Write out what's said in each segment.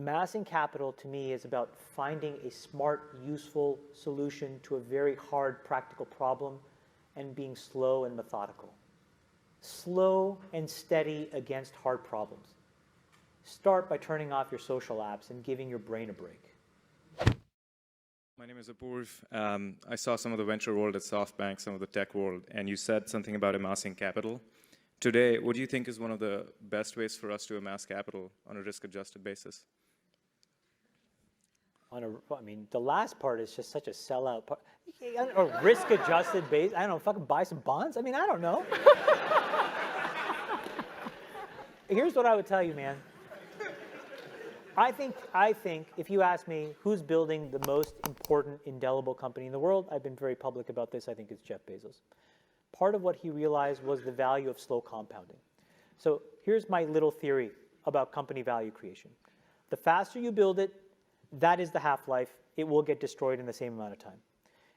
Amassing capital to me is about finding a smart, useful solution to a very hard, practical problem and being slow and methodical. Slow and steady against hard problems. Start by turning off your social apps and giving your brain a break. My name is Apurv. I saw some of the venture world at SoftBank, some of the tech world, and you said something about amassing capital. Today, what do you think is one of the best ways for us to amass capital on a risk-adjusted basis? I mean, the last part is just such a sellout part. Or risk-adjusted base. I don't know, fucking buy some bonds? I mean, I don't know. Here's what I would tell you, man. I think if you ask me who's building the most important, indelible company in the world, I've been very public about this, I think it's Jeff Bezos. Part of what he realized was the value of slow compounding. So here's my little theory about company value creation. The faster you build it, that is the half-life. It will get destroyed in the same amount of time.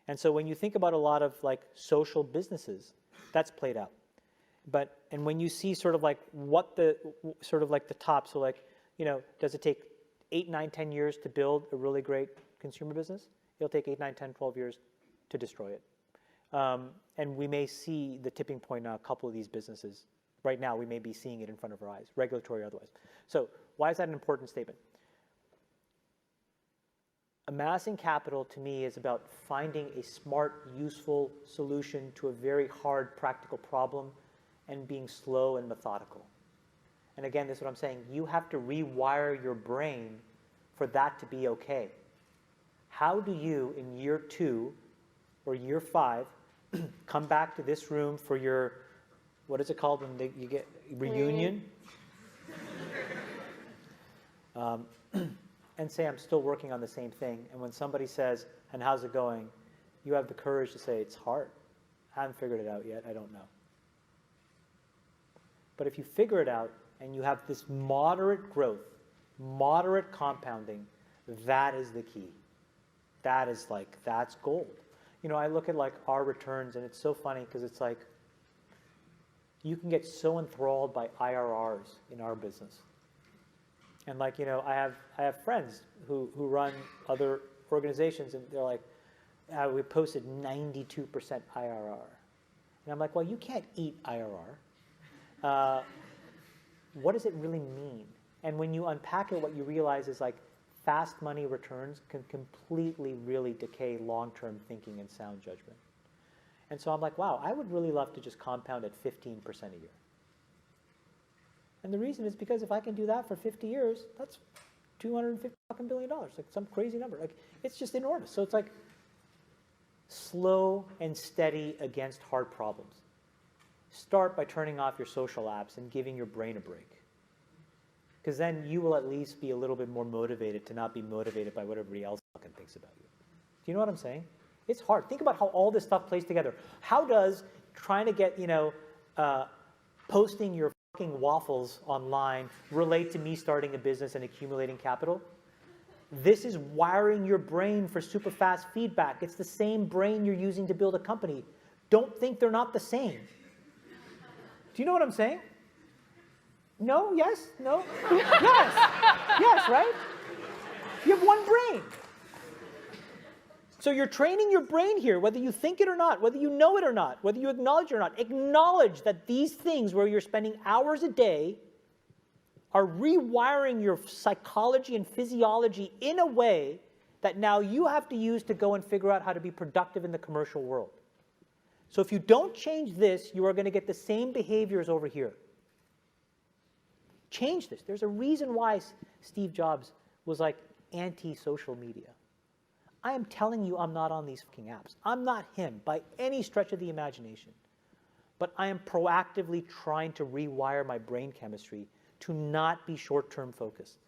And so when you think about a lot of like social businesses, that's played out. And when you see sort of like what the top, so like, you know, does it take 8, 9, 10 years to build a really great consumer business? It'll take 8, 9, 10, 12 years to destroy it. And we may see the tipping point on a couple of these businesses. Right now, we may be seeing it in front of our eyes, regulatory or otherwise. So why is that an important statement? Amassing capital to me is about finding a smart, useful solution to a very hard, practical problem and being slow and methodical. And again, this is what I'm saying. You have to rewire your brain for that to be okay. How do you, in year 2 or year 5, come back to this room for your, what is it called when you get reunion? And say, I'm still working on the same thing. And when somebody says, and how's it going? You have the courage to say, it's hard. I haven't figured it out yet. I don't know. But if you figure it out and you have this moderate growth, moderate compounding, that is the key. That is like, that's gold. You know, I look at like our returns and it's so funny because it's like, you can get so enthralled by IRRs in our business. And like, you know, I have friends who run other organizations and they're like, we posted 92% IRR. And I'm like, well, you can't eat IRR. What does it really mean? And when you unpack it, what you realize is like fast money returns can completely really decay long-term thinking and sound judgment. And so I'm like, wow, I would really love to just compound at 15% a year. And the reason is because if I can do that for 50 years, that's $250 billion, like some crazy number. Like, it's just enormous. So it's like slow and steady against hard problems. Start by turning off your social apps and giving your brain a break. Because then you will at least be a little bit more motivated to not be motivated by what everybody else fucking thinks about you. Do you know what I'm saying? It's hard. Think about how all this stuff plays together. How does trying to get, you know, posting your fucking waffles online relate to me starting a business and accumulating capital? This is wiring your brain for super fast feedback. It's the same brain you're using to build a company. Don't think they're not the same. Do you know what I'm saying? No? Yes? No? Yes! Yes, right? You have one brain. So you're training your brain here, whether you think it or not, whether you know it or not, whether you acknowledge it or not. Acknowledge that these things where you're spending hours a day are rewiring your psychology and physiology in a way that now you have to use to go and figure out how to be productive in the commercial world. So if you don't change this, you are going to get the same behaviors over here. Change this. There's a reason why Steve Jobs was like anti-social media. I am telling you I'm not on these fucking apps. I'm not him by any stretch of the imagination. But I am proactively trying to rewire my brain chemistry to not be short-term focused.